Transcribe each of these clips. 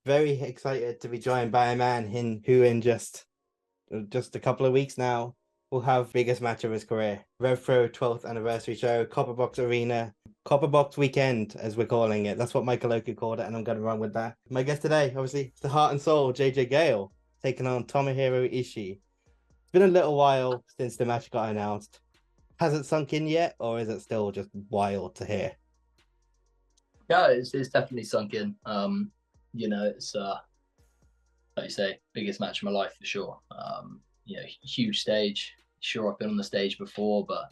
Very excited to be joined by a man who in just a couple of weeks now will have biggest match of his career. RevPro 12th anniversary show, Copper Box Arena, Copper Box Weekend, as we're calling it. That's what Michael Oku called it, and I'm going to run with that. My guest today, obviously, the heart and soul, JJ Gale, taking on Tomohiro Ishii. It's been a little while since the match got announced. Has it sunk in yet, or is it still just wild to hear? Yeah, it's definitely sunk in. It's like you say, biggest match of my life for sure. Huge stage. Sure, I've been on the stage before, but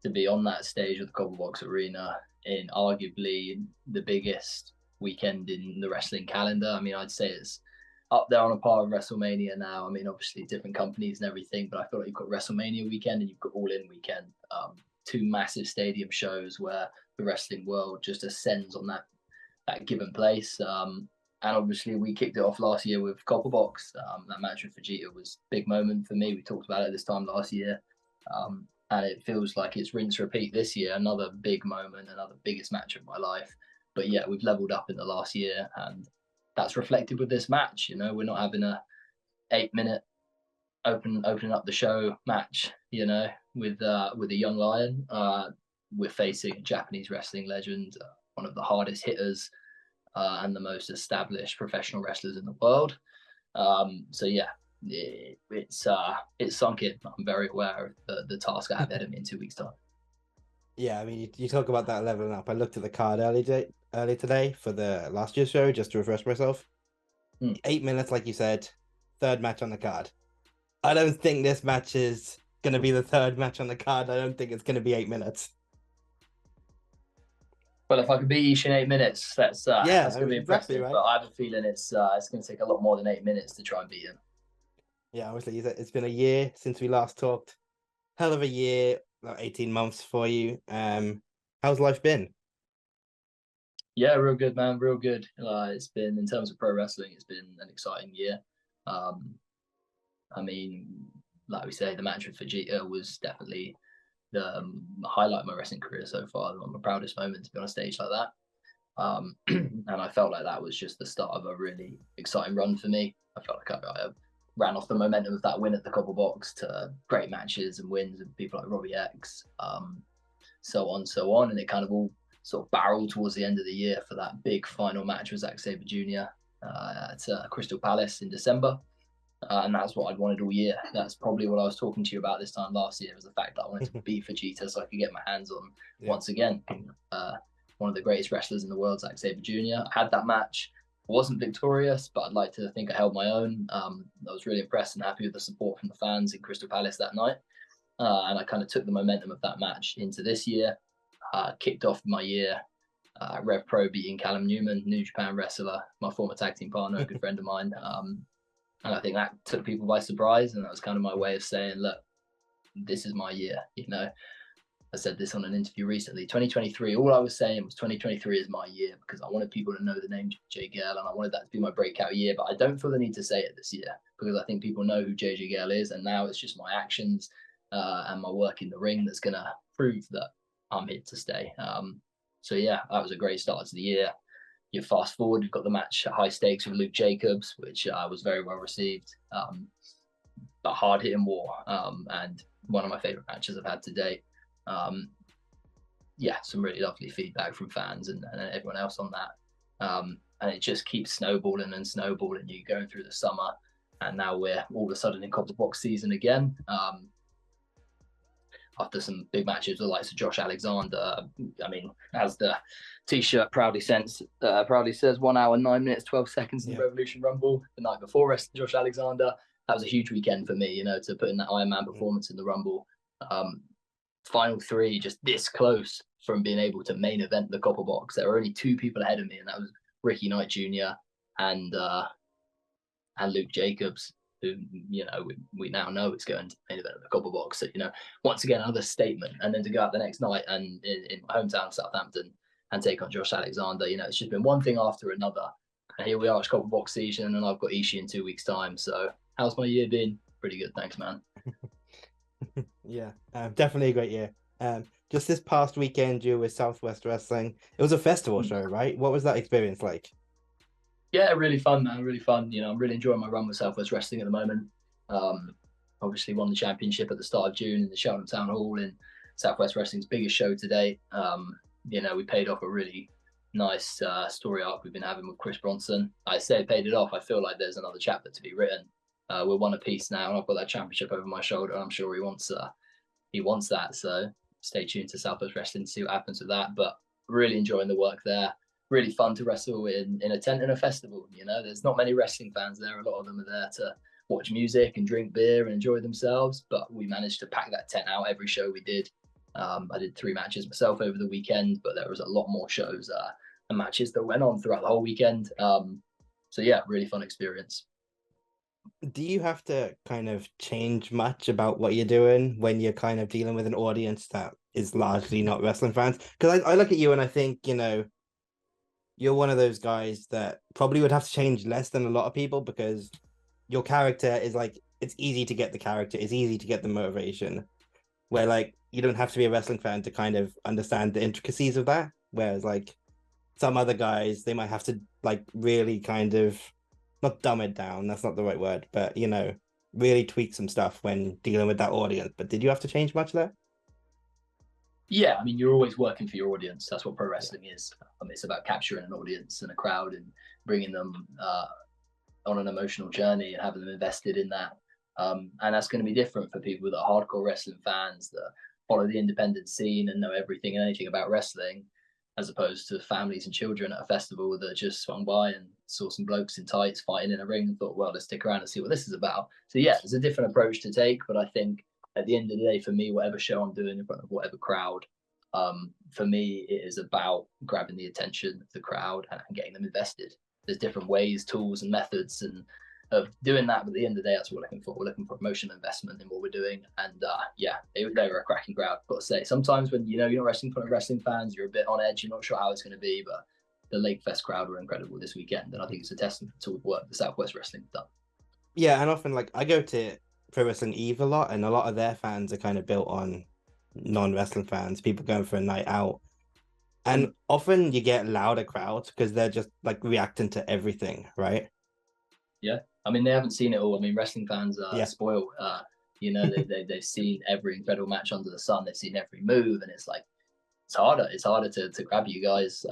to be on that stage with the Copper Box Arena in arguably the biggest weekend in the wrestling calendar, I mean, I'd say it's up there on a par of WrestleMania now. I mean, obviously different companies and everything, but I feel like you've got WrestleMania weekend and you've got All In weekend. Two massive stadium shows where the wrestling world just ascends on that given place. And obviously we kicked it off last year with Copper Box. That match with Vegeta was a big moment for me. We talked about it this time last year. And it feels like it's rinse repeat this year. Another big moment, another biggest match of my life. But yeah, we've leveled up in the last year, and that's reflected with this match. You know, we're not having a 8-minute opening up the show match, you know, with a young lion. We're facing a Japanese wrestling legend, one of the hardest hitters and the most established professional wrestlers in the world. So yeah, it's sunk in. I'm very aware of the task I have ahead of me in 2 weeks' time. Yeah, I mean, you talk about that leveling up. I looked at the card early today for the last year's show just to refresh myself. 8 minutes, like you said, third match on the card. I don't think this match is going to be the third match on the card. I don't think it's going to be 8 minutes. Well, if I could beat Ishii in 8 minutes, that's going to be impressive. Exactly, right? But I have a feeling it's going to take a lot more than 8 minutes to try and beat him. Yeah, obviously, it's been a year since we last talked. Hell of a year, about 18 months for you. How's life been? Yeah, real good, man. Real good. It's been, in terms of pro wrestling, it's been an exciting year. I mean, like we say, the match with Vegeta was definitely the highlight of my wrestling career so far. My proudest moment to be on a stage like that. And I felt like that was just the start of a really exciting run for me. I felt like I ran off the momentum of that win at the Copper Box to great matches and wins with people like Robbie X, so on. And it kind of all sort of barreled towards the end of the year for that big final match with Zack Sabre Jr. At Crystal Palace in December. And that's what I'd wanted all year. That's probably what I was talking to you about this time last year, was the fact that I wanted to beat Vegeta so I could get my hands on, once again, one of the greatest wrestlers in the world, Zack Sabre Jr. I had that match. I wasn't victorious, but I'd like to think I held my own. I was really impressed and happy with the support from the fans in Crystal Palace that night. And I kind of took the momentum of that match into this year. Kicked off my year, RevPro beating Callum Newman, New Japan wrestler, my former tag team partner, a good friend of mine. And I think that took people by surprise. And that was kind of my way of saying, look, this is my year. You know, I said this on an interview recently. 2023, all I was saying was 2023 is my year, because I wanted people to know the name JJ Gale, and I wanted that to be my breakout year. But I don't feel the need to say it this year, because I think people know who JJ Gale is. And now it's just my actions and my work in the ring that's going to prove that I'm here to stay. So yeah, that was a great start to the year. You fast forward, you've got the match at High Stakes with Luke Jacobs, which was very well received. A hard-hitting war, and one of my favorite matches I've had to date. Some really lovely feedback from fans and everyone else on that. And it just keeps snowballing and snowballing. You're going through the summer, and now we're all of a sudden in Copper Box season again. After some big matches with the likes of Josh Alexander. I mean, as the T-shirt proudly says, 1 hour, 9 minutes, 12 seconds in the Revolution Rumble the night before wrestling Josh Alexander. That was a huge weekend for me, you know, to put in that Iron Man performance in the Rumble. Final three, just this close from being able to main event the Copper Box. There were only 2 people ahead of me, and that was Ricky Knight Jr. and Luke Jacobs, who, you know, we now know is going to main event of the Copper Box. So, you know, once again, another statement. And then to go out the next night and in my hometown, Southampton, and take on Josh Alexander, you know, it's just been one thing after another. And here we are, it's Copper Box season, and I've got Ishii in 2 weeks' time. So how's my year been? Pretty good, thanks, man. Yeah, definitely a great year. Just this past weekend, you were with Southwest Wrestling. It was a festival show, right? What was that experience like? Yeah, really fun, man. Really fun. You know, I'm really enjoying my run with Southwest Wrestling at the moment. Um, Obviously won the championship at the start of June in the Cheltenham Town Hall in Southwest Wrestling's biggest show to date. You know, we paid off a really nice story arc we've been having with Chris Bronson. I say paid it off. I feel like there's another chapter to be written. We're one apiece now, and I've got that championship over my shoulder. And I'm sure he wants that. So stay tuned to Southwest Wrestling to see what happens with that. But really enjoying the work there. Really fun to wrestle in a tent and a festival. You know, there's not many wrestling fans there. A lot of them are there to watch music and drink beer and enjoy themselves. But we managed to pack that tent out every show we did. I did 3 matches myself over the weekend, but there was a lot more shows and matches that went on throughout the whole weekend. So yeah, really fun experience. Do you have to kind of change much about what you're doing when you're kind of dealing with an audience that is largely not wrestling fans? Because I look at you and I think, you know, you're one of those guys that probably would have to change less than a lot of people because your character is like, it's easy to get the character, it's easy to get the motivation, where like you don't have to be a wrestling fan to kind of understand the intricacies of that. Whereas like some other guys, they might have to like really kind of not dumb it down, that's not the right word, but you know, really tweak some stuff when dealing with that audience. But did you have to change much there? Yeah, I mean, you're always working for your audience. That's what pro wrestling is. It's about capturing an audience and a crowd and bringing them on an emotional journey and having them invested in that. And that's going to be different for people that are hardcore wrestling fans that follow the independent scene and know everything and anything about wrestling, as opposed to families and children at a festival that just swung by and saw some blokes in tights fighting in a ring and thought, well, let's stick around and see what this is about. So yeah, there's a different approach to take, but I think at the end of the day, for me, whatever show I'm doing in front of whatever crowd, for me, it is about grabbing the attention of the crowd and getting them invested. There's different ways, tools, and methods, and of doing that. But at the end of the day, that's what we're looking for. We're looking for emotional investment in what we're doing. And yeah, they were a cracking crowd. Got to say, sometimes when you know you're not wrestling in front of wrestling fans, you're a bit on edge. You're not sure how it's going to be, but the Lake Fest crowd were incredible this weekend, and I think it's a testament to the work the Southwest Wrestling have done. Yeah, and often like I go to Pro Wrestling Eve a lot, and a lot of their fans are kind of built on non-wrestling fans, people going for a night out. And often you get louder crowds because they're just like reacting to everything, right? Yeah, I mean they haven't seen it all. I mean wrestling fans are Yeah. spoiled. You know they've seen every incredible match under the sun. They've seen every move, and it's like it's harder. It's harder to grab you guys.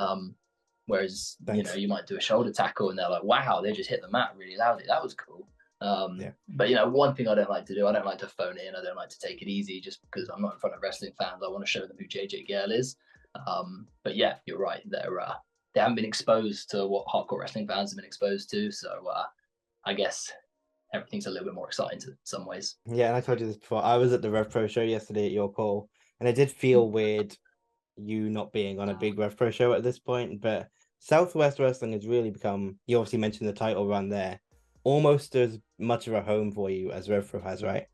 Whereas you know Thanks. you might do a shoulder tackle, and they're like, "Wow, they just hit the mat really loudly. That was cool." Yeah. But you know, one thing I don't like to do, I don't like to phone it in. I don't like to take it easy just because I'm not in front of wrestling fans. I want to show them who JJ Gale is. But yeah, you're right. They haven't been exposed to what hardcore wrestling fans have been exposed to. So I guess everything's a little bit more exciting to some ways. Yeah, and I told you this before. I was at the RevPro show yesterday at your call, and it did feel weird you not being on a big RevPro show at this point. But Southwest Wrestling has really become, you obviously mentioned the title run there, almost as much of a home for you as RevPro has, right?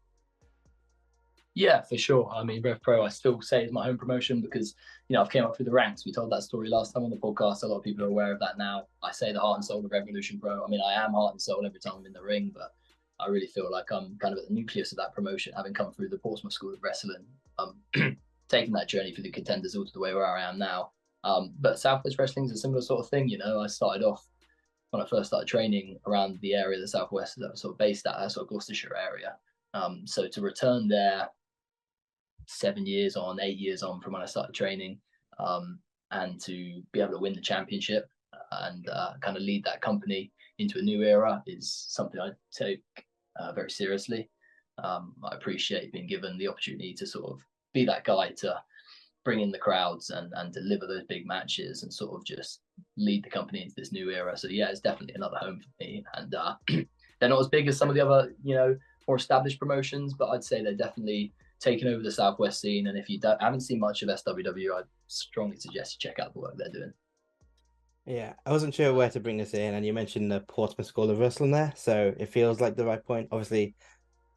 Yeah, for sure. I mean, RevPro, I still say is my home promotion because you know I've came up through the ranks. We told that story last time on the podcast. A lot of people are aware of that now. I say the heart and soul of Revolution Pro. I mean, I am heart and soul every time I'm in the ring, but I really feel like I'm kind of at the nucleus of that promotion, having come through the Portsmouth School of Wrestling, taking that journey through the contenders all to the way where I am now. But Southwest Wrestling is a similar sort of thing. You know, I started off when I first started training around the area of the Southwest that I was sort of based at, that sort of Gloucestershire area. So to return there 7 years on, 8 years on from when I started training, and to be able to win the championship and kind of lead that company into a new era is something I take very seriously. I appreciate being given the opportunity to sort of be that guy to bring in the crowds and deliver those big matches and sort of just lead the company into this new era. So yeah, it's definitely another home for me. And they're not as big as some of the other, you know, more established promotions, but I'd say they're definitely taking over the Southwest scene. And if you haven't seen much of SWW, I'd strongly suggest you check out the work they're doing. Yeah, I wasn't sure where to bring this in, and you mentioned the Portsmouth School of Wrestling there, so it feels like the right point. Obviously,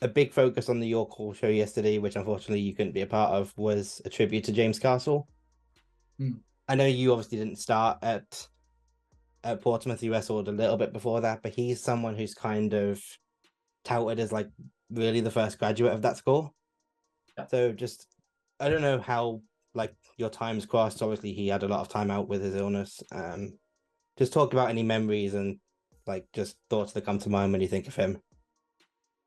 a big focus on the York Hall show yesterday, which unfortunately you couldn't be a part of, was a tribute to James Castle. I know you obviously didn't start at Portsmouth. You wrestled a little bit before that, but he's someone who's kind of touted as like really the first graduate of that school. Yeah. So just I don't know how like your times crossed. Obviously, he had a lot of time out with his illness. Just talk about any memories and like just thoughts that come to mind when you think of him?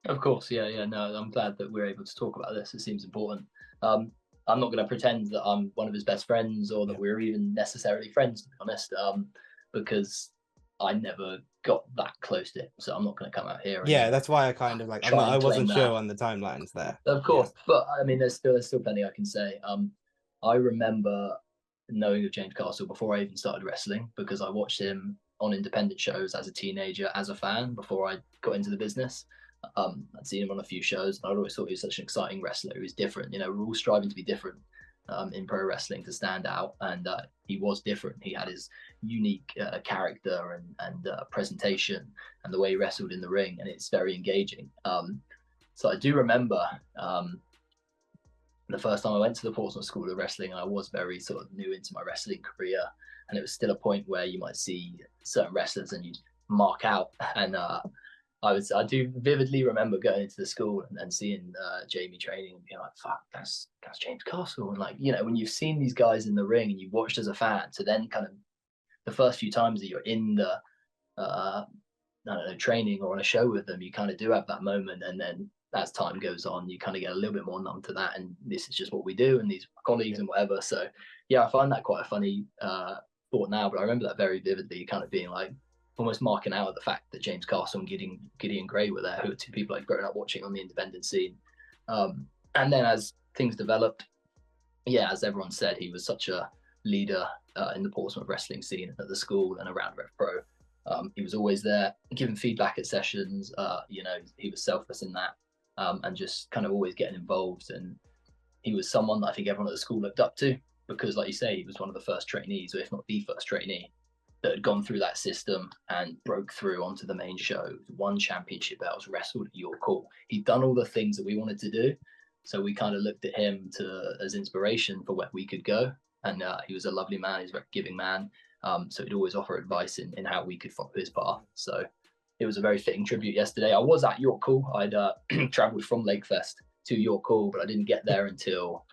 Of course, yeah. No, I'm glad that we're able to talk about this. It seems important. I'm not going to pretend that I'm one of his best friends or that Yeah. we're even necessarily friends, to be honest, because I never got that close to him. So I'm not going to come out here and Yeah, that's why I kind of like try I and claim wasn't that. sure on the timelines there. Of Yeah. course, but I mean, there's still plenty I can say. I remember knowing of James Castle before I even started wrestling because I watched him on independent shows as a teenager, as a fan before I got into the business. I'd seen him on a few shows, and I'd always thought he was such an exciting wrestler. He was different. You know, we're all striving to be different in pro wrestling to stand out, and he was different. He had his unique character and presentation, and the way he wrestled in the ring, and it's very engaging. So I do remember the first time I went to the Portsmouth School of Wrestling, and I was very sort of new into my wrestling career, and it was still a point where you might see certain wrestlers and you'd mark out. And I do vividly remember going into the school and seeing Jamie training and being like, "Fuck, that's James Castle." And like, you know, when you've seen these guys in the ring and you've watched as a fan, to then kind of the first few times that you're in the I don't know, training or on a show with them, you kind of do have that moment. And then as time goes on, you kind of get a little bit more numb to that. And this is just what we do, and these colleagues and whatever. So yeah, I find that quite a funny thought now, but I remember that very vividly, kind of being like almost marking out the fact that James Castle and Gideon Gray were there, who are two people I'd grown up watching on the independent scene. And then as things developed, yeah, as everyone said, he was such a leader in the Portsmouth wrestling scene at the school and around RevPro. He was always there, giving feedback at sessions. You know, he was selfless in that, and just kind of always getting involved. And he was someone that I think everyone at the school looked up to because, like you say, he was one of the first trainees, or if not the first trainee, that had gone through that system and broke through onto the main show, won championship belts, wrestled at York Hall. He'd done all the things that we wanted to do. So we kind of looked at him as inspiration for where we could go. And he was a lovely man. He's a very giving man. So he'd always offer advice in how we could follow his path. So it was a very fitting tribute yesterday. I was at York Hall. I'd traveled from Lakefest to York Hall, but I didn't get there until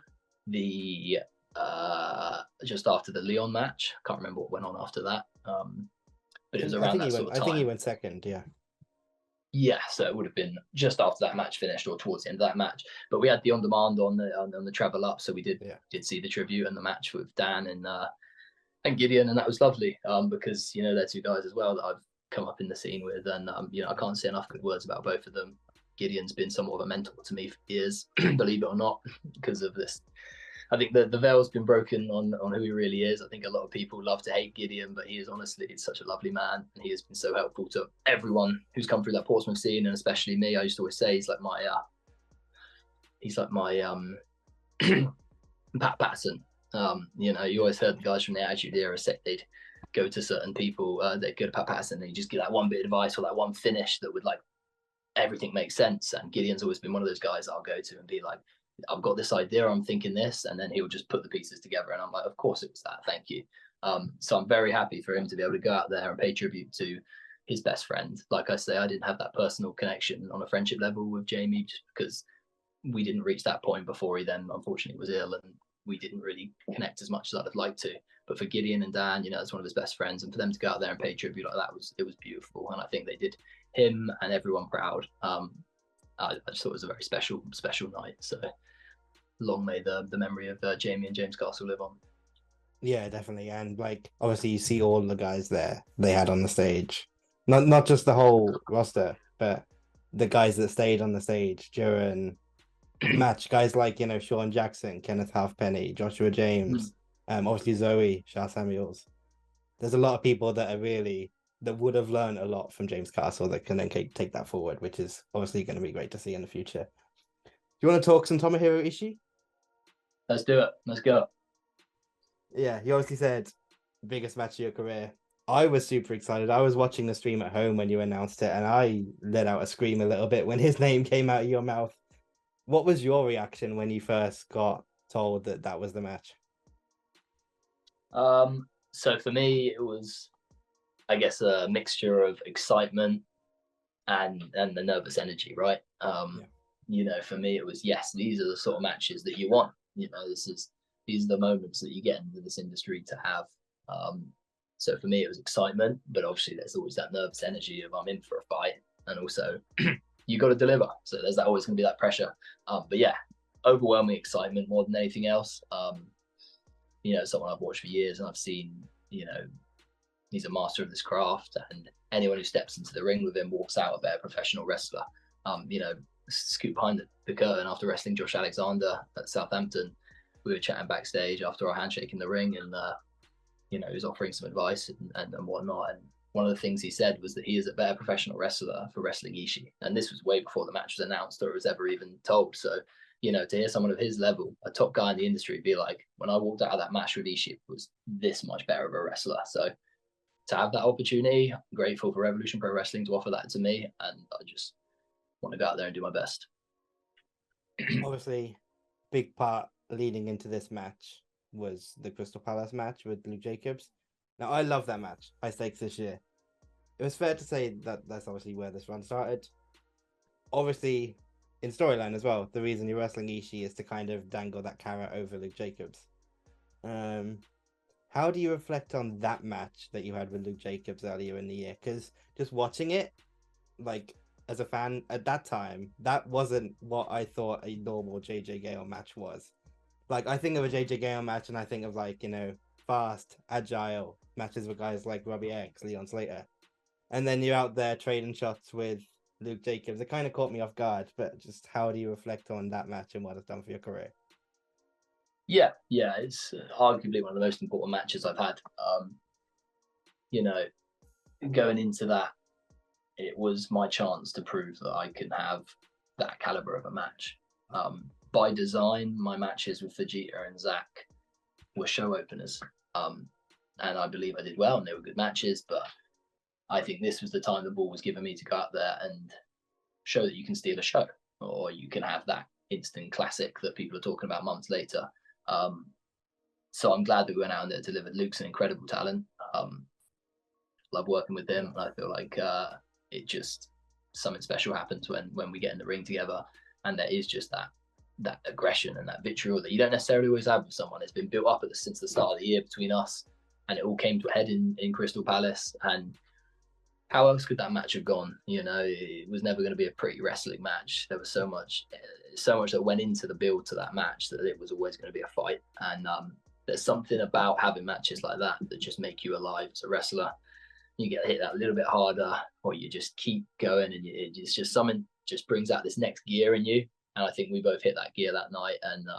the just after the Leon match. I can't remember what went on after that. But it was around that sort of time. I think he went second, yeah. Yeah, so it would have been just after that match finished or towards the end of that match. But we had the on demand on the travel up, so we did see the tribute and the match with Dan and Gideon, and that was lovely because you know they're two guys as well that I've come up in the scene with, and you know I can't say enough good words about both of them. Gideon's been somewhat of a mentor to me for years, believe it or not, because of this. I think the veil's been broken on who he really is. I think a lot of people love to hate Gideon, but he is honestly such a lovely man, and he has been so helpful to everyone who's come through that Portsmouth scene, and especially me. I used to always say he's like my Pat Patterson. You know, you always heard the guys from the Attitude Era say they'd go to certain people, they'd go to Pat Patterson, and he'd just give that one bit of advice or that one finish that would like everything make sense. And Gideon's always been one of those guys I'll go to and be like, I've got this idea, I'm thinking this, and then he'll just put the pieces together. And I'm like, of course it was that, thank you. So I'm very happy for him to be able to go out there and pay tribute to his best friend. Like I say, I didn't have that personal connection on a friendship level with Jamie just because we didn't reach that point before he then unfortunately was ill, and we didn't really connect as much as I'd have liked to. But for Gideon and Dan, you know, it's one of his best friends, and for them to go out there and pay tribute like that it was beautiful. And I think they did him and everyone proud. I just thought it was a very special night. So long may the memory of Jamie and James Castle live on. Yeah, definitely. And like obviously you see all the guys there they had on the stage. Not just the whole roster, but the guys that stayed on the stage during the match. Guys like, you know, Sean Jackson, Kenneth Halfpenny, Joshua James, obviously Zoe, Shah Samuels. There's a lot of people that would have learned a lot from James Castle that can then take that forward, which is obviously going to be great to see in the future. Do you want to talk some Tomohiro Ishii? Let's do it. Let's go. Yeah, he obviously said biggest match of your career. I was super excited. I was watching the stream at home when you announced it, and I let out a scream a little bit when his name came out of your mouth. What was your reaction when you first got told that was the match? So for me, it was, I guess, a mixture of excitement and the nervous energy, right? You know, for me, it was, yes, these are the sort of matches that you want. You know, these are the moments that you get into this industry to have. So for me, it was excitement, but obviously there's always that nervous energy of I'm in for a fight, and also you got to deliver. So there's that always going to be that pressure. But yeah, overwhelming excitement more than anything else. Someone I've watched for years, and I've seen, he's a master of this craft, and anyone who steps into the ring with him walks out a better professional wrestler. Scoot behind the curtain after wrestling Josh Alexander at Southampton. We were chatting backstage after our handshake in the ring, and he was offering some advice and whatnot. And one of the things he said was that he is a better professional wrestler for wrestling Ishii. And this was way before the match was announced or it was ever even told. So, to hear someone of his level, a top guy in the industry, be like, when I walked out of that match with Ishii, it was this much better of a wrestler. So to have that opportunity, I'm grateful for Revolution Pro Wrestling to offer that to me. And I just want to go out there and do my best. Obviously, big part leading into this match was the Crystal Palace match with Luke Jacobs. Now, I love that match, high stakes this year. It was fair to say that that's obviously where this run started. Obviously, in storyline as well, the reason you're wrestling Ishii is to kind of dangle that carrot over Luke Jacobs. How do you reflect on that match that you had with Luke Jacobs earlier in the year? Because just watching it, like, as a fan at that time, that wasn't what I thought a normal JJ Gale match was. Like, I think of a JJ Gale match and I think of, like, fast, agile matches with guys like Robbie X, Leon Slater. And then you're out there trading shots with Luke Jacobs. It kind of caught me off guard, but just how do you reflect on that match and what it's done for your career? Yeah, it's arguably one of the most important matches I've had. Going into that, it was my chance to prove that I can have that caliber of a match. By design, my matches with Vegeta and Zack were show openers. And I believe I did well, and they were good matches, but I think this was the time the ball was given me to go out there and show that you can steal a show, or you can have that instant classic that people are talking about months later. So I'm glad that we went out there and delivered. Luke's an incredible talent. Love working with him. I feel like it just, something special happens when we get in the ring together, and there is just that aggression and that vitriol that you don't necessarily always have with someone. It's been built up since the start of the year between us, and it all came to a head in Crystal Palace. And how else could that match have gone? It was never going to be a pretty wrestling match. There was so much that went into the build to that match that it was always going to be a fight. And there's something about having matches like that just make you alive as a wrestler. You get hit that a little bit harder, or you just keep going, and it's just something just brings out this next gear in you. And I think we both hit that gear that night. And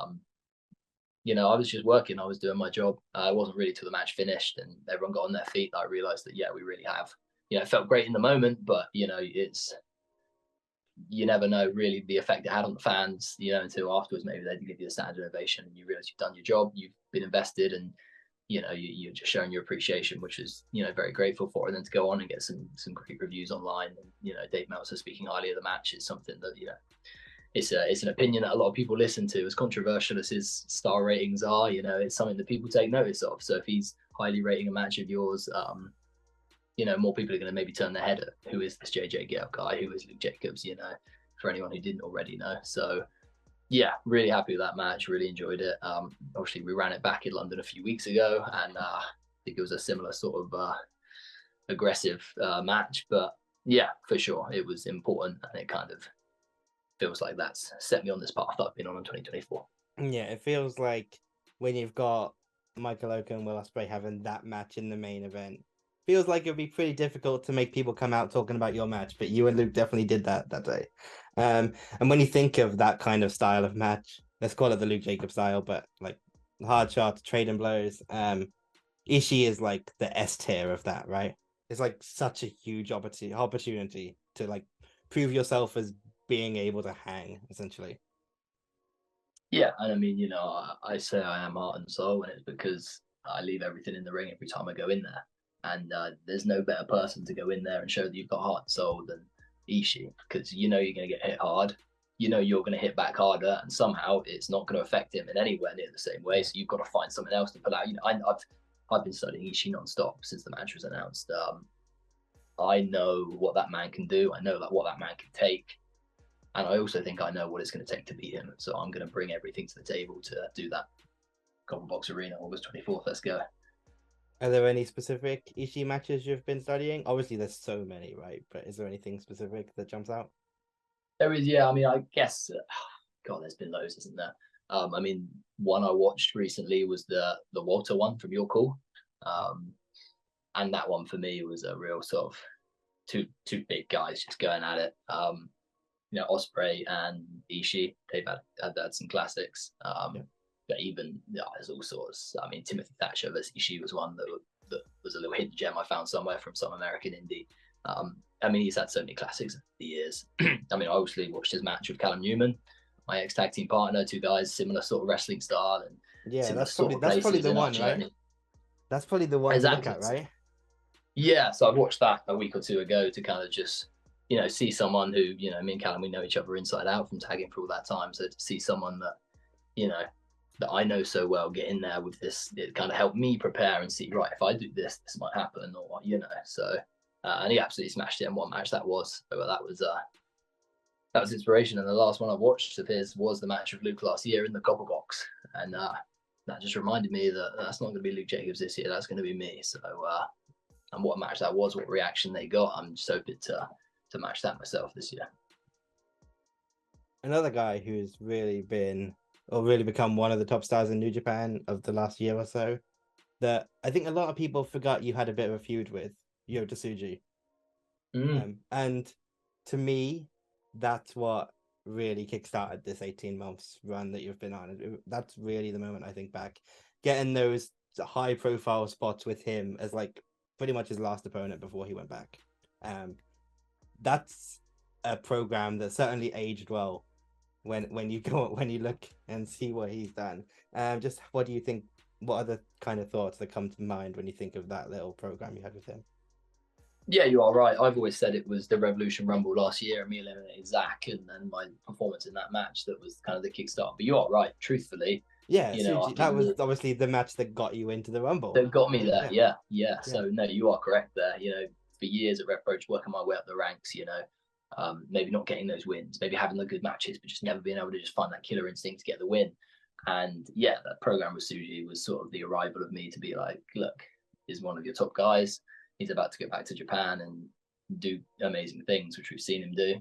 I was just working. I was doing my job. It wasn't really till the match finished and everyone got on their feet that I realized that, we really have. It felt great in the moment, but it's, you never know really the effect it had on the fans, until afterwards. Maybe they give you a standing ovation and you realize you've done your job, you've been invested, and you're just showing your appreciation, which is very grateful for. And then to go on and get some great reviews online, and Dave Meltzer speaking highly of the match is something that it's an opinion that a lot of people listen to. As controversial as his star ratings are, it's something that people take notice of. So if he's highly rating a match of yours, more people are going to maybe turn their head at who is this JJ Gale guy, who is Luke Jacobs, for anyone who didn't already know. So yeah, really happy with that match, really enjoyed it. Obviously we ran it back in London a few weeks ago, and I think it was a similar sort of aggressive match, but yeah, for sure it was important, and it kind of feels like that's set me on this path that I've been on in 2024. Yeah, it feels like when you've got Michael Oka and Will Ospreay having that match in the main event, feels like it'd be pretty difficult to make people come out talking about your match, but you and Luke definitely did that day. And when you think of that kind of style of match, let's call it the Luke Jacobs style, but like hard shots, trading blows, Ishii is like the S tier of that, right? It's like such a huge opportunity to like prove yourself as being able to hang, essentially. Yeah, and I mean, I say I am heart and soul, and it's because I leave everything in the ring every time I go in there. And there's no better person to go in there and show that you've got heart and soul than Ishii, because you're going to get hit hard. You're going to hit back harder, and somehow it's not going to affect him in anywhere near the same way. So you've got to find something else to pull out. I've been studying Ishii nonstop since the match was announced. I know what that man can do. I know what that man can take. And I also think I know what it's going to take to beat him. So I'm going to bring everything to the table to do that. Copper Box Arena, August 24th. Let's go. Are there any specific Ishii matches you've been studying? Obviously, there's so many, right? But is there anything specific that jumps out? There is, yeah. I mean, I guess, God, there's been loads, isn't there? I mean, one I watched recently was the Walter one from Your Call, um, and that one for me was a real sort of two big guys just going at it. Osprey and Ishii, they've had some classics. Yeah. But even there's all sorts. I mean, Timothy Thatcher versus Ishii was one that was a little hidden gem I found somewhere from some American indie. I mean, he's had so many classics over the years. I mean, I obviously watched his match with Callum Newman, my ex tag team partner, two guys, similar sort of wrestling style and Yeah, similar that's sort probably of that's probably places the in our one, right? journey. That's probably the one to look Exactly. at, right? Yeah, so I watched that a week or two ago to kind of just, see someone who, me and Callum, we know each other inside out from tagging for all that time. So to see someone that, you know, that I know so well get in there with this, it kind of helped me prepare and see, right, if I do this, this might happen, or, so, and he absolutely smashed it in what match that was. So that was inspiration. And the last one I watched of his was the match with Luke last year in the Copper Box. And that just reminded me that that's not going to be Luke Jacobs this year. That's going to be me. So, and what a match that was, what reaction they got. I'm just hoping to match that myself this year. Another guy who's really become one of the top stars in New Japan of the last year or so, that I think a lot of people forgot you had a bit of a feud with, Yota Tsuji. And to me, that's what really kickstarted this 18 months run that you've been on. That's really the moment I think back. Getting those high profile spots with him as like pretty much his last opponent before he went back. That's a program that certainly aged well when you look and see what he's done. Just what do you think? What are the kind of thoughts that come to mind when you think of that little program you had with him? Yeah, you are right. I've always said it was the Revolution Rumble last year, and me eliminated Zach, and my performance in that match that was kind of the kickstart. But you are right. Truthfully, Yeah, Tsuji, that was the obviously the match that got you into the Rumble. that got me there. Yeah. Yeah. So no, you are correct there. For years at RevPro, working my way up the ranks. Maybe not getting those wins, maybe having the good matches, but just never being able to just find that killer instinct to get the win. And yeah, that program with Suji was sort of the arrival of me to be like, look, he's one of your top guys. He's about to get back to Japan and do amazing things, which we've seen him do.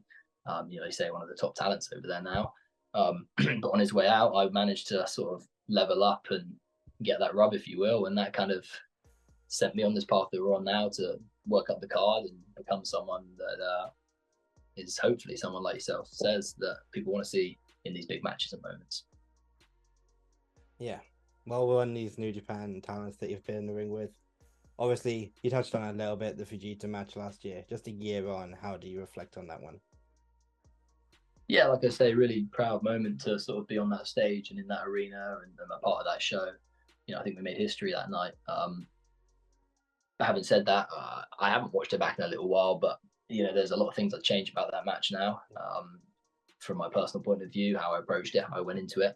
They say one of the top talents over there now. But on his way out, I managed to sort of level up and get that rub, if you will, and that kind of sent me on this path that we're on now to work up the card and become someone that is hopefully someone like yourself says that people want to see in these big matches and moments. Yeah. Well, we're on these New Japan talents that you've been in the ring with. Obviously, you touched on it a little bit, the Fujita match last year. Just a year on, how do you reflect on that one? Yeah, like I say, really proud moment to sort of be on that stage and in that arena and a part of that show. I think we made history that night. Having said that, I haven't watched it back in a little while, but there's a lot of things that change about that match now. From my personal point of view, how I approached it, how I went into it,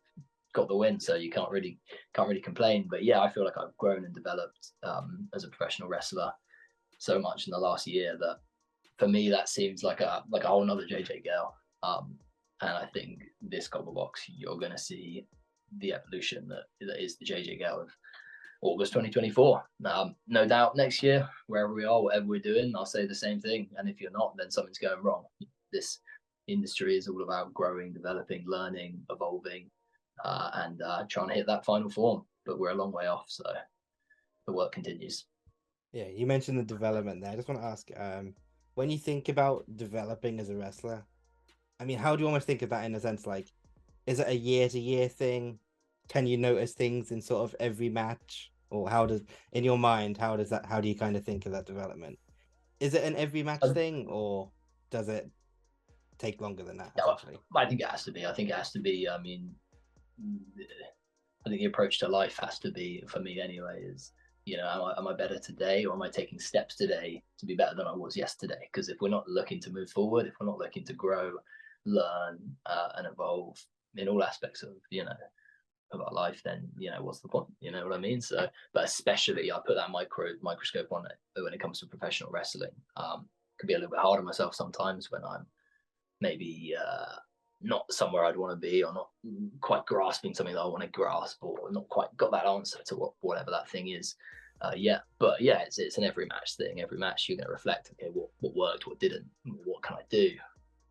got the win, so you can't really complain. But yeah, I feel like I've grown and developed as a professional wrestler so much in the last year that for me that seems like a whole nother JJ Gale. And I think this Copper Box, you're going to see the evolution that is the JJ Gale of August 2024. No doubt next year, wherever we are, whatever we're doing, I'll say the same thing. And if you're not, then something's going wrong. This industry is all about growing, developing, learning, evolving, and trying to hit that final form. But we're a long way off, so the work continues. Yeah, you mentioned the development there. I just want to ask, when you think about developing as a wrestler, I mean, how do you almost think of that in a sense? Like, is it a year-to-year thing? Can you notice things in sort of every match? Or in your mind, how do you kind of think of that development? Is it an every match thing, or does it take longer than that, essentially? I think it has to be. I think the approach to life has to be, for me anyway, is, am I better today, or am I taking steps today to be better than I was yesterday? Because if we're not looking to move forward, if we're not looking to grow, learn, and evolve in all aspects of of our life, then what's the point? You know what I mean? So, but especially I put that microscope on it when it comes to professional wrestling. Can be a little bit hard on myself sometimes when I'm maybe not somewhere I'd want to be, or not quite grasping something that I want to grasp, or not quite got that answer to whatever that thing is. yet. But yeah, it's an every match thing. Every match you're going to reflect, okay, what worked, what didn't, what can I do?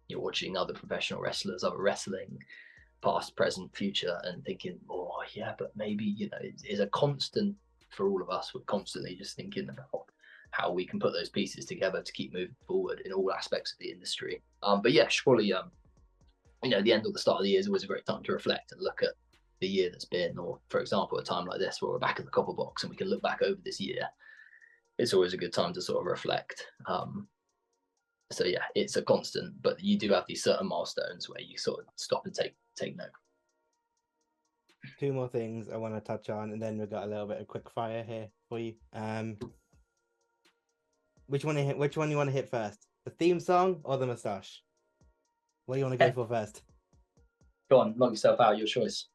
You're watching other professional wrestlers, other wrestling, past, present, future, and thinking, oh yeah, but maybe, you know, it's a constant for all of us. We're constantly just thinking about how we can put those pieces together to keep moving forward in all aspects of the industry. But yeah, surely, you know, the end or the start of the year is always a great time to reflect and look at the year that's been, or for example, a time like this where we're back at the copper box and we can look back over this year. It's always a good time to sort of reflect. So yeah, it's a constant, but you do have these certain milestones where you sort of stop and take note. Two more things I want to touch on, and then we've got a little bit of quick fire here for you. Which one you want to hit first? The theme song or the mustache? What do you want to go for first? Go on, knock yourself out. Your choice.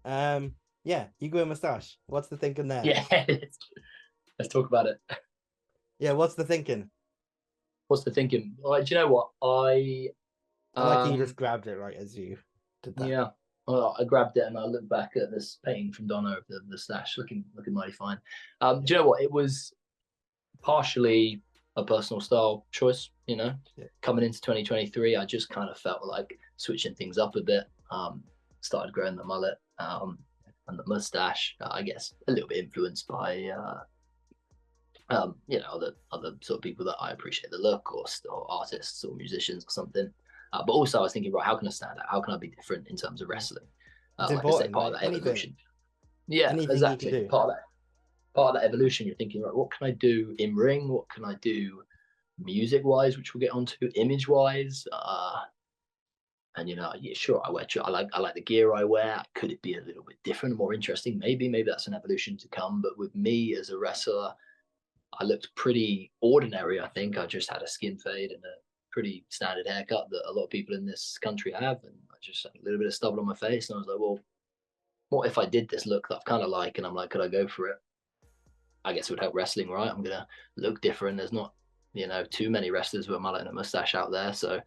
Yeah, you go with mustache. What's the thinking there? Yeah, let's talk about it. Yeah, what's the thinking? What's the thinking? Well, do you know what I like you just grabbed it right as you did that. Yeah. Well, I grabbed it and I looked back at this painting from Donna of the stash, looking do you know what? It was partially a personal style choice, you know. Yeah. Coming into 2023, I just kind of felt like switching things up a bit. Started growing the mullet and the mustache. I guess a little bit influenced by you know, other sort of people that I appreciate the look, or artists or musicians or something. But also I was thinking, right, how can I stand out? How can I be different in terms of wrestling? It's like important, I say, part of that evolution. Yeah, anything exactly. You can do. Part of that evolution, you're thinking, right, what can I do in ring? What can I do music wise, which we'll get onto, image wise? And you know, yeah, sure, I like the gear I wear. Could it be a little bit different, more interesting? Maybe that's an evolution to come. But with me as a wrestler, I looked pretty ordinary. I think I just had a skin fade and a pretty standard haircut that a lot of people in this country have, and I just had a little bit of stubble on my face. And I was like, well, what if I did this look that I kind of like? And I'm like, could I go for it? I guess it would help wrestling, right? I'm gonna look different. There's not, you know, too many wrestlers with a mullet and a mustache out there. So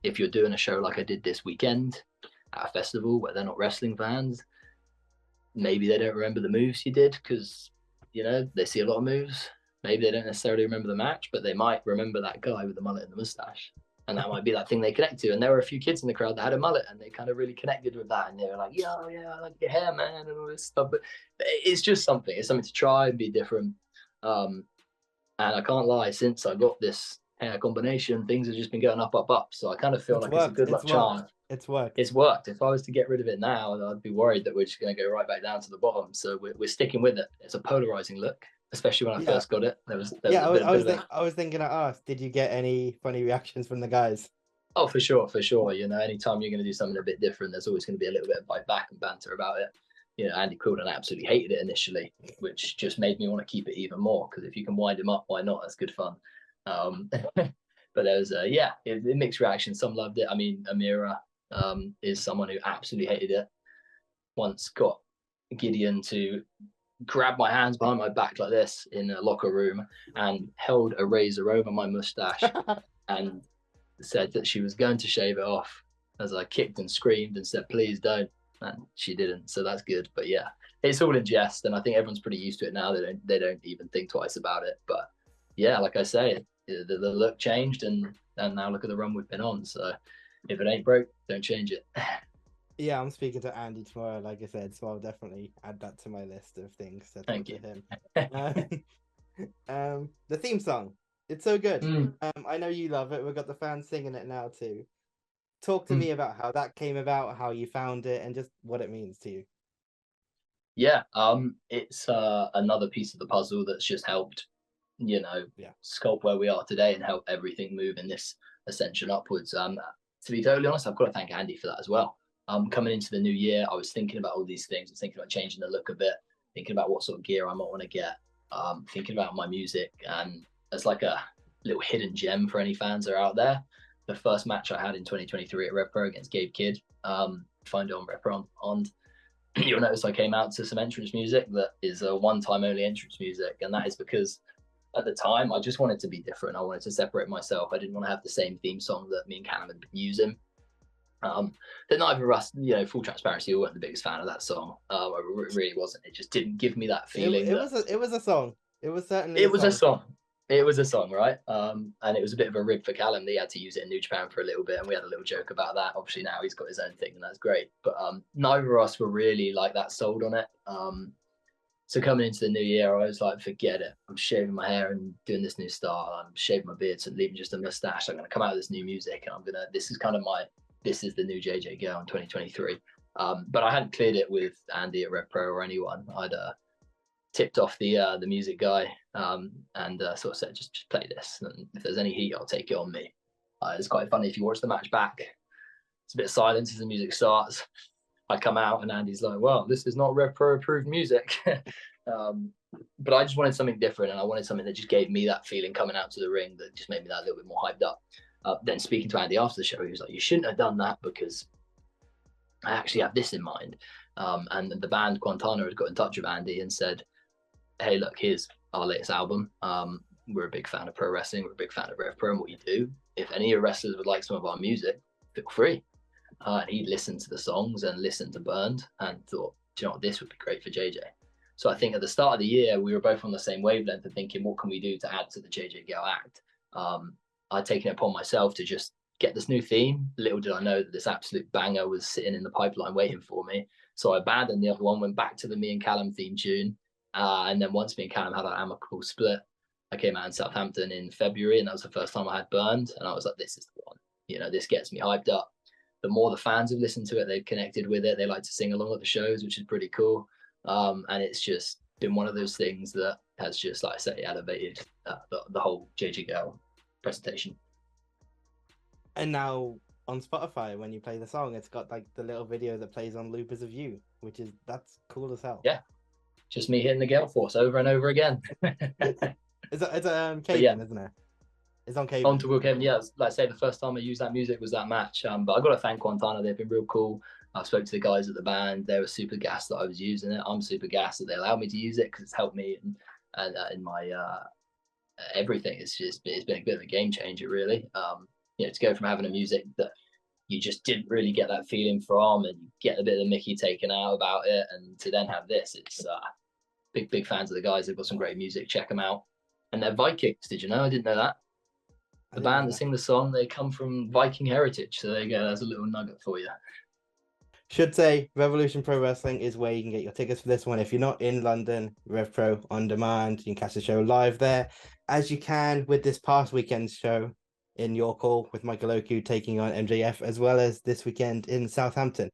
if you're doing a show like I did this weekend at a festival where they're not wrestling fans, maybe they don't remember the moves you did because, you know, they see a lot of moves. Maybe they don't necessarily remember the match, but they might remember that guy with the mullet and the mustache. And that might be that thing they connect to. And there were a few kids in the crowd that had a mullet and they kind of really connected with that. And they were like, yeah, I like your hair, man, and all this stuff. But it's just something. It's something to try and be different. And I can't lie, since I got this hair combination, things have just been going up, up, up. So I kind of feel it's a good luck charm. It's worked. It's worked. If I was to get rid of it now, I'd be worried that we're just going to go right back down to the bottom. So we're sticking with it. It's a polarizing look, especially when I first got it. I was thinking to ask, did you get any funny reactions from the guys? Oh, for sure. You know, anytime you're going to do something a bit different, there's always going to be a little bit of bite back and banter about it. You know, Andy Quildan absolutely hated it initially, which just made me want to keep it even more, because if you can wind him up, why not? That's good fun. But there was mixed reactions. Some loved it. I mean, Amira is someone who absolutely hated it. Once got Gideon to grab my hands behind my back like this in a locker room and held a razor over my mustache and said that she was going to shave it off, as I kicked and screamed and said, please don't. And she didn't. So that's good. But yeah, it's all in jest. And I think everyone's pretty used to it now. They don't even think twice about it. But yeah, like I say, the look changed, and now look at the run we've been on. So if it ain't broke, don't change it. Yeah, I'm speaking to Andy tomorrow, like I said, so I'll definitely add that to my list of things to talk to him. The theme song, it's so good. I know you love it. We've got the fans singing it now too. Talk to me about how that came about, how you found it, and just what it means to you. Yeah, it's another piece of the puzzle that's just helped, you know, sculpt where we are today and help everything move in this ascension upwards. To be totally honest, I've got to thank Andy for that as well. Coming into the new year, I was thinking about all these things. I was thinking about changing the look a bit, thinking about what sort of gear I might want to get, thinking about my music. And it's like a little hidden gem for any fans that are out there. The first match I had in 2023 at RevPro against Gabe Kidd, find it on RevPro on. You'll notice I came out to some entrance music that is a one-time only entrance music. And that is because at the time, I just wanted to be different. I wanted to separate myself. I didn't want to have the same theme song that me and Callum had been using. That neither of us, you know, full transparency, we weren't the biggest fan of that song. I really wasn't. It just didn't give me that feeling. It was a song. It was certainly It a was a song. song. It was a song, right? And it was a bit of a rib for Callum. He had to use it in New Japan for a little bit, and we had a little joke about that. Obviously, now he's got his own thing, and that's great. But neither of us were really like that sold on it. So coming into the new year, I was like, forget it. I'm shaving my hair and doing this new style. I'm shaving my beard and leaving just a mustache. I'm going to come out with this new music, and this is kind of this is the new JJ Gale in 2023. But I hadn't cleared it with Andy at RevPro or anyone. I'd tipped off the music guy and sort of said, just play this. And if there's any heat, I'll take it on me. It's quite funny if you watch the match back. It's a bit of silence as the music starts. I come out and Andy's like, well, this is not RevPro approved music. But I just wanted something different, and I wanted something that just gave me that feeling coming out to the ring that just made me that little bit more hyped up. Then speaking to Andy after the show, he was like, you shouldn't have done that because I actually have this in mind. And the band Quintana had got in touch with Andy and said, hey, look, here's our latest album. We're a big fan of pro wrestling. We're a big fan of RevPro and what you do. If any of your wrestlers would like some of our music, feel free. And he listened to the songs and listened to Burned and thought, do you know what, this would be great for JJ. So I think at the start of the year, we were both on the same wavelength of thinking, what can we do to add to the JJ Gale act? I'd taken it upon myself to just get this new theme. Little did I know that this absolute banger was sitting in the pipeline waiting for me. So I abandoned the other one, went back to the me and Callum theme tune. And then once me and Callum had our amicable split, I came out in Southampton in February, and that was the first time I had Burned. And I was like, this is the one. You know, this gets me hyped up. The more the fans have listened to it, they've connected with it. They like to sing along at the shows, which is pretty cool. And it's just been one of those things that has just, like I say, elevated the whole JJ Gale presentation. And now on Spotify, when you play the song, it's got like the little video that plays on loop as a view, that's cool as hell. Yeah, just me hitting the Gale Force over and over again. It's Caden, isn't it? It's on Caden. On to Will Kevin, yeah. Like I say, the first time I used that music was that match. But I got to thank Quintana. They've been real cool. I spoke to the guys at the band. They were super gassed that I was using it. I'm super gassed that they allowed me to use it because it's helped me and in my everything. It's been a bit of a game changer, really. You know, to go from having a music that you just didn't really get that feeling from, and you get a bit of the Mickey taken out about it, and to then have this, it's big fans of the guys. They've got some great music. Check them out. And they're Vikings. Did you know? I didn't know that. The band that sing the song, they come from Viking heritage. So there you go. That's a little nugget for you. Should say Revolution Pro Wrestling is where you can get your tickets for this one. If you're not in London, RevPro on demand. You can catch the show live there, as you can with this past weekend's show in York Hall with Michael Oku taking on MJF, as well as this weekend in Southampton.